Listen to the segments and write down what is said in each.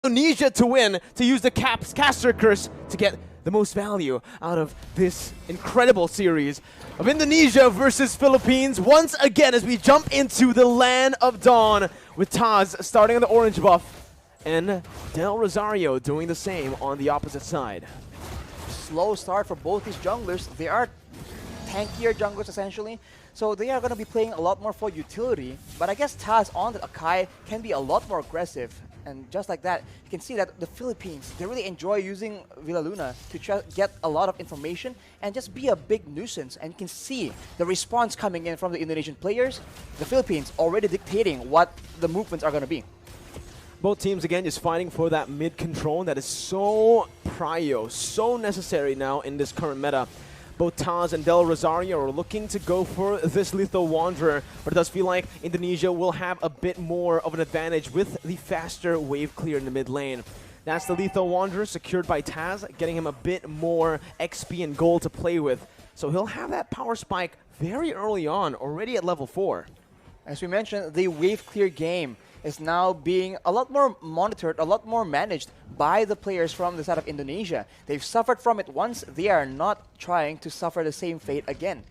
Indonesia to win, to use the caster curse to get the most value out of this incredible series of Indonesia versus Philippines. Once again, as we jump into the Land of Dawn with Taz starting on the orange buff and Del Rosario doing the same on the opposite side. Slow start for both these junglers. They are tankier junglers essentially, so they are going to be playing a lot more for utility. But I guess Taz on the Akai can be a lot more aggressive. And just like that, you can see that the Philippines, they really enjoy using Villaluna to get a lot of information and just be a big nuisance. And you can see the response coming in from the Indonesian players. The Philippines already dictating what the movements are going to be. Both teams, again, just fighting for that mid control that is so prio, so necessary now in this current meta. Both Taz and Del Rosario are looking to go for this Lethal Wanderer, but it does feel like Indonesia will have a bit more of an advantage with the faster wave clear in the mid lane. That's the Lethal Wanderer secured by Taz, getting him a bit more XP and gold to play with. So he'll have that power spike very early on, already at level 4. As we mentioned, the wave clear game is now being a lot more monitored, a lot more managed by the players from the side of Indonesia. They've suffered from it once, they are not trying to suffer the same fate again.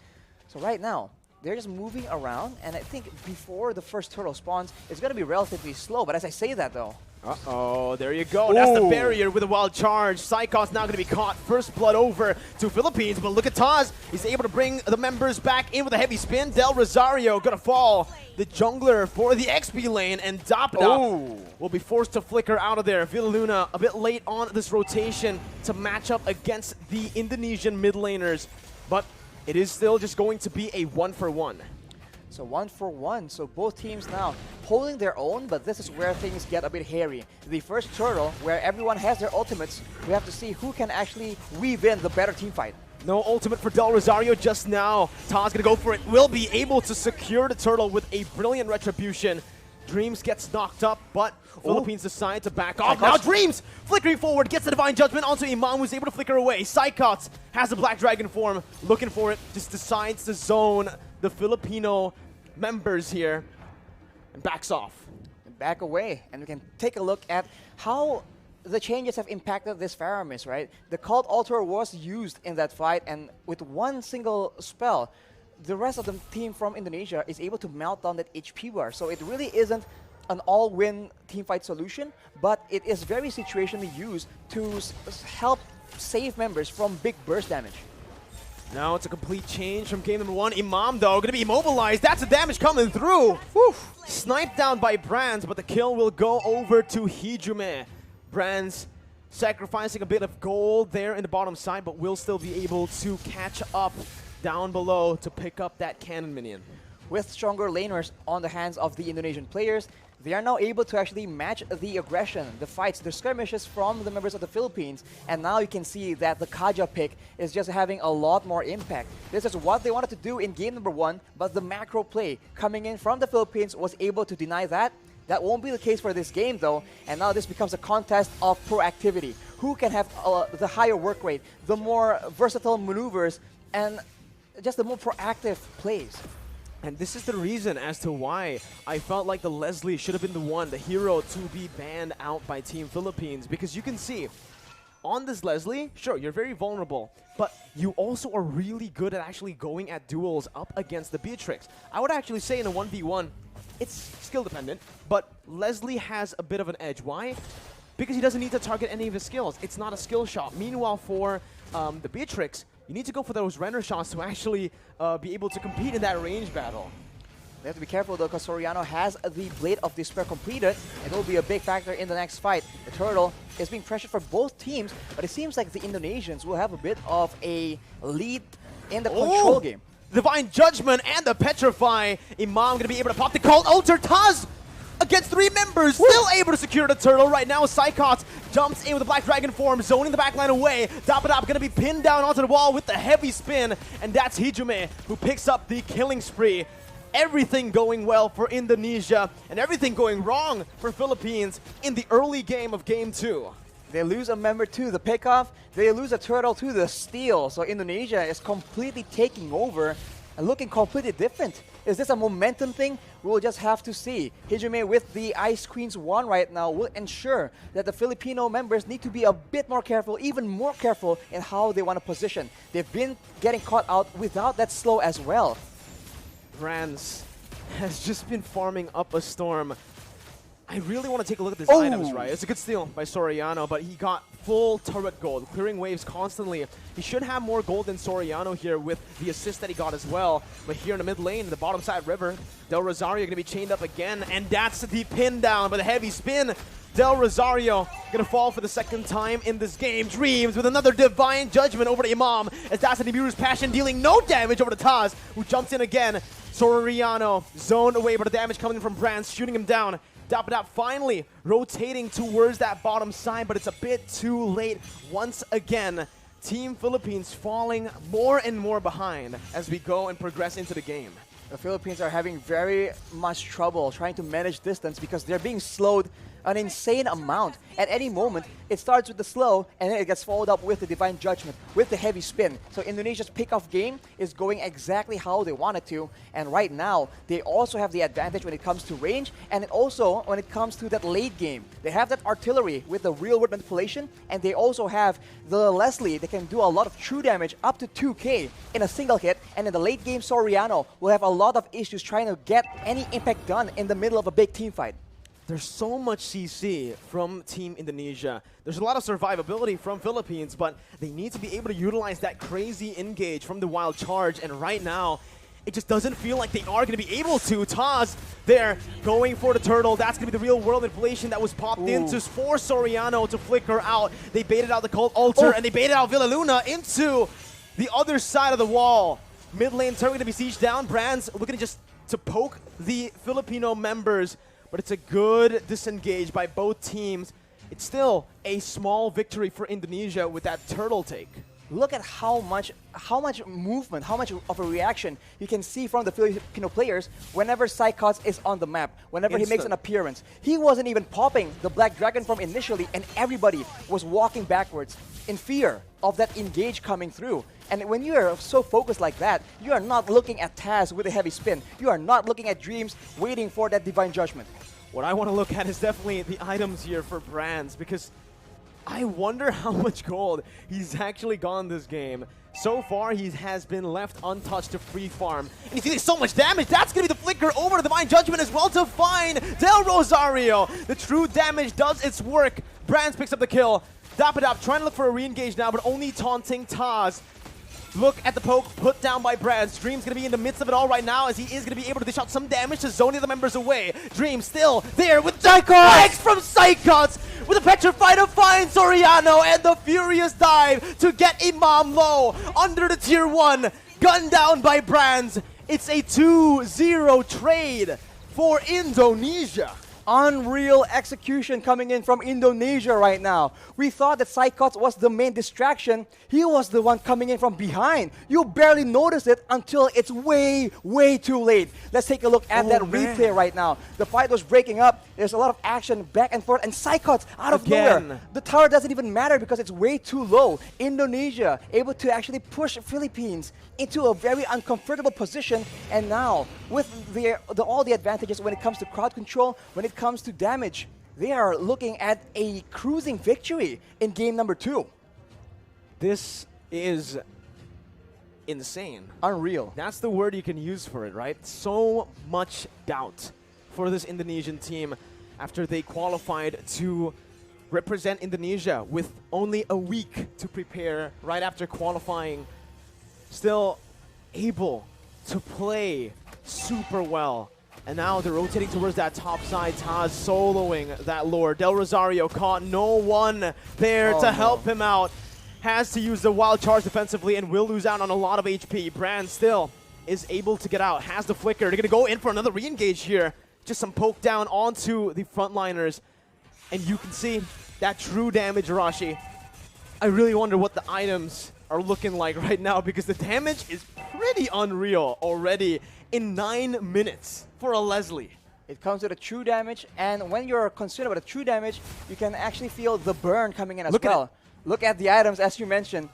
So right now, they're just moving around, and I think before the first turtle spawns, it's going to be relatively slow. But as I say that though, uh-oh, there you go. Ooh. That's the barrier with a wild charge. Psychot's now going to be caught. First blood over to Philippines, but look at Taz. He's able to bring the members back in with a heavy spin. Del Rosario going to fall. The jungler for the XP lane, and Dapda will be forced to flicker out of there. Villaluna a bit late on this rotation to match up against the Indonesian mid laners, but it is still just going to be a 1-for-1. So 1-for-1, so both teams now holding their own, but this is where things get a bit hairy. The first turtle, where everyone has their ultimates, we have to see who can actually weave in the better team fight. No ultimate for Del Rosario just now. Taz gonna go for it. Will be able to secure the turtle with a brilliant retribution. Dreams gets knocked up, but Philippines decide to back off. Now Dreams flickering forward, gets the Divine Judgment onto Imam, who's able to flicker away. Psychot has the Black Dragon form, looking for it, just decides to zone the Filipino members here and backs off. Back away, and we can take a look at how the changes have impacted this Faramis, right? The Cult Altar was used in that fight, and with one single spell, the rest of the team from Indonesia is able to melt down that HP bar. So it really isn't an all-win teamfight solution, but it is very situationally used to help save members from big burst damage. Now it's a complete change from game number 1. Imam, though, going to be immobilized. That's the damage coming through. Whew. Sniped down by Brands, but the kill will go over to Hijume. Brands sacrificing a bit of gold there in the bottom side, but will still be able to catch up down below to pick up that cannon minion. With stronger laners on the hands of the Indonesian players, they are now able to actually match the aggression, the fights, the skirmishes from the members of the Philippines. And now you can see that the Kaja pick is just having a lot more impact. This is what they wanted to do in game number 1, but the macro play coming in from the Philippines was able to deny that. That won't be the case for this game though, and now this becomes a contest of proactivity. Who can have the higher work rate, the more versatile maneuvers, and just the more proactive plays. And this is the reason as to why I felt like the Leslie should have been the one, the hero, to be banned out by Team Philippines. Because you can see, on this Leslie, sure, you're very vulnerable, but you also are really good at actually going at duels up against the Beatrix. I would actually say in a 1v1, it's skill dependent, but Leslie has a bit of an edge. Why? Because he doesn't need to target any of his skills. It's not a skill shot. Meanwhile, for the Beatrix, you need to go for those render shots to actually be able to compete in that range battle. They have to be careful though, because Soriano has the Blade of Despair completed. It will be a big factor in the next fight. The Turtle is being pressured for both teams, but it seems like the Indonesians will have a bit of a lead in the control game. Divine Judgment and the Petrify. Imam going to be able to pop the Cult Altar. Taz against 3 members, still able to secure the turtle. Right now, Psychot jumps in with the Black Dragon form, zoning the backline away. Dapadap going to be pinned down onto the wall with the heavy spin, and that's Hijume who picks up the killing spree. Everything going well for Indonesia, and everything going wrong for Philippines in the early game of Game 2. They lose a member to the pickoff, they lose a turtle to the steal, so Indonesia is completely taking over. and looking completely different. Is this a momentum thing? We'll just have to see. Hijime with the Ice Queen's wand right now will ensure that the Filipino members need to be a bit more careful, even more careful in how they want to position. They've been getting caught out without that slow as well. Brands has just been farming up a storm. I really want to take a look at these items, right? It's a good steal by Soriano, but he got full turret gold, clearing waves constantly. He should have more gold than Soriano here with the assist that he got as well. But here in the mid lane, the bottom side river, Del Rosario going to be chained up again, and that's the pin down by the heavy spin. Del Rosario going to fall for the second time in this game. Dreams with another divine judgment over to Imam, as that's the Nibiru's passion dealing no damage over to Taz, who jumps in again. Soriano zoned away, but the damage coming in from Brands, shooting him down. Dapadap finally rotating towards that bottom side, but it's a bit too late once again. Team Philippines falling more and more behind as we go and progress into the game. The Philippines are having very much trouble trying to manage distance because they're being slowed an insane amount. At any moment, it starts with the slow, and then it gets followed up with the Divine Judgment, with the heavy spin. So Indonesia's pick-off game is going exactly how they want it to, and right now, they also have the advantage when it comes to range, and also when it comes to that late game. They have that artillery with the real-world manipulation, and they also have the Leslie that can do a lot of true damage, up to 2k in a single hit, and in the late game, Soriano will have a lot of issues trying to get any impact done in the middle of a big team fight. There's so much CC from Team Indonesia. There's a lot of survivability from Philippines, but they need to be able to utilize that crazy engage from the wild charge, and right now, it just doesn't feel like they are going to be able to. Taz there going for the turtle. That's going to be the real world manipulation that was popped into for Soriano to flicker out. They baited out the Cult Altar, and they baited out Villaluna into the other side of the wall. Mid lane turret going to be sieged down. Brands looking just to poke the Filipino members, but it's a good disengage by both teams. It's still a small victory for Indonesia with that turtle take. Look at how much movement, how much of a reaction you can see from the Filipino players whenever Psychots is on the map, whenever he makes an appearance. He wasn't even popping the Black Dragon from initially, and everybody was walking backwards in fear of that engage coming through. And when you are so focused like that, you are not looking at Taz with a heavy spin. You are not looking at Dreams waiting for that Divine Judgment. What I want to look at is definitely the items here for Brands, because I wonder how much gold he's actually gone this game. So far, he has been left untouched to free farm. And he's dealing so much damage. That's going to be the flicker over to Divine Judgment as well to find Del Rosario. The true damage does its work. Brands picks up the kill. Dapadap trying to look for a re-engage now, but only taunting Taz. Look at the poke put down by Brands. Dream's going to be in the midst of it all right now, as he is going to be able to dish out some damage to zone the other members away. Dream still there with Psychots from Psychots with a petrified to find Soriano, and the furious dive to get Imam low under the tier 1. Gunned down by Brands. It's a 2-0 trade for Indonesia. Unreal execution coming in from Indonesia right now. We thought that Psychots was the main distraction. He was the one coming in from behind. You barely notice it until it's way, way too late. Let's take a look at that replay right now. The fight was breaking up. There's a lot of action back and forth, and Psychots out of nowhere. The tower doesn't even matter because it's way too low. Indonesia able to actually push Philippines into a very uncomfortable position, and now with all the advantages when it comes to crowd control, when it comes to damage, they are looking at a cruising victory in game number 2. This is insane. Unreal. That's the word you can use for it, right? So much doubt for this Indonesian team after they qualified to represent Indonesia with only a week to prepare right after qualifying. Still able to play super well. And now they're rotating towards that top side. Taz soloing that lore. Del Rosario caught, no one there to help him out. Has to use the wild charge defensively and will lose out on a lot of HP. Brand still is able to get out, has the flicker. They're going to go in for another re-engage here. Just some poke down onto the frontliners. And you can see that true damage, Rashi. I really wonder what the items are looking like right now, because the damage is pretty unreal already in 9 minutes for a Leslie. It comes with a true damage, and when you're concerned about the true damage, you can actually feel the burn coming in as well. Look at the items, as you mentioned.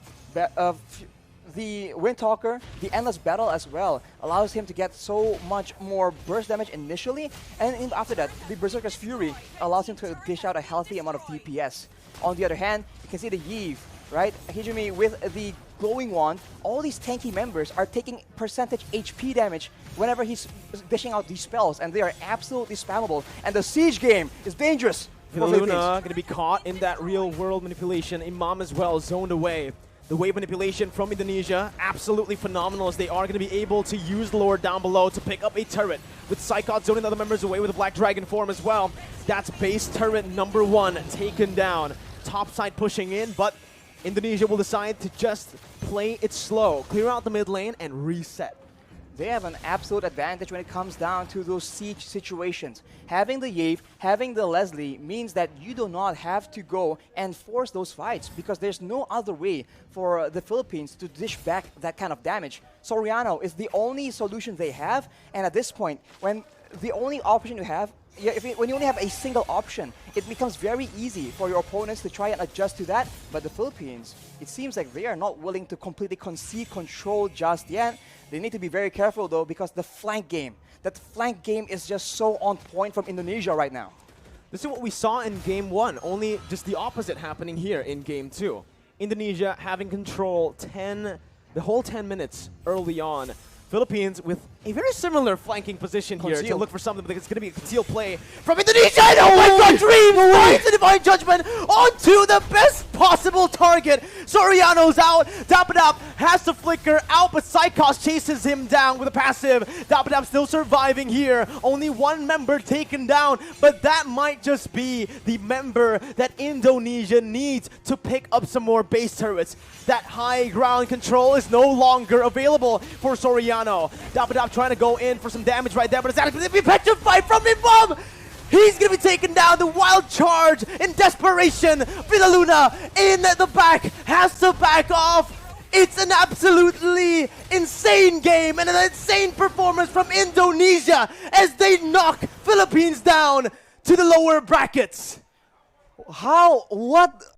the Windtalker, the Endless Battle as well, allows him to get so much more burst damage initially, and after that, the Berserker's Fury allows him to dish out a healthy amount of DPS. On the other hand, you can see the Yve, right? Hijumi with the Glowing Wand, all these tanky members are taking percentage HP damage whenever he's dishing out these spells, and they are absolutely spammable, and the Siege game is dangerous. Luna going to be caught in that real-world manipulation. Imam as well, zoned away. The wave manipulation from Indonesia, absolutely phenomenal, as they are going to be able to use the Lord down below to pick up a turret. With Psychot zoning other members away with a Black Dragon form as well. That's base turret number 1 taken down. Top side pushing in, but Indonesia will decide to just play it slow. Clear out the mid lane and reset. They have an absolute advantage when it comes down to those siege situations. Having the Yave, having the Leslie means that you do not have to go and force those fights, because there's no other way for the Philippines to dish back that kind of damage. Soriano is the only solution they have, and at this point, when the only option you have, when you only have a single option, it becomes very easy for your opponents to try and adjust to that. But the Philippines, it seems like they are not willing to completely concede control just yet. They need to be very careful though, because the flank game, that flank game is just so on point from Indonesia right now. This is what we saw in Game 1, only just the opposite happening here in Game 2. Indonesia having control the whole 10 minutes early on. Philippines with a very similar flanking position here to look for something, but it's going to be a concealed play from Indonesia. And oh my god, Dream finds the Divine Judgment onto the best possible target. Soriano's out. Dapadap has to flicker out, but Psychos chases him down with a passive. Dapadap still surviving here. Only one member taken down, but that might just be the member that Indonesia needs to pick up some more base turrets. That high ground control is no longer available for Soriano. Dapadap trying to go in for some damage right there, but it's actually going to be petrified from Imam! He's going to be taken down. The wild charge in desperation. Villaluna in the back has to back off. It's an absolutely insane game and an insane performance from Indonesia as they knock Philippines down to the lower brackets. What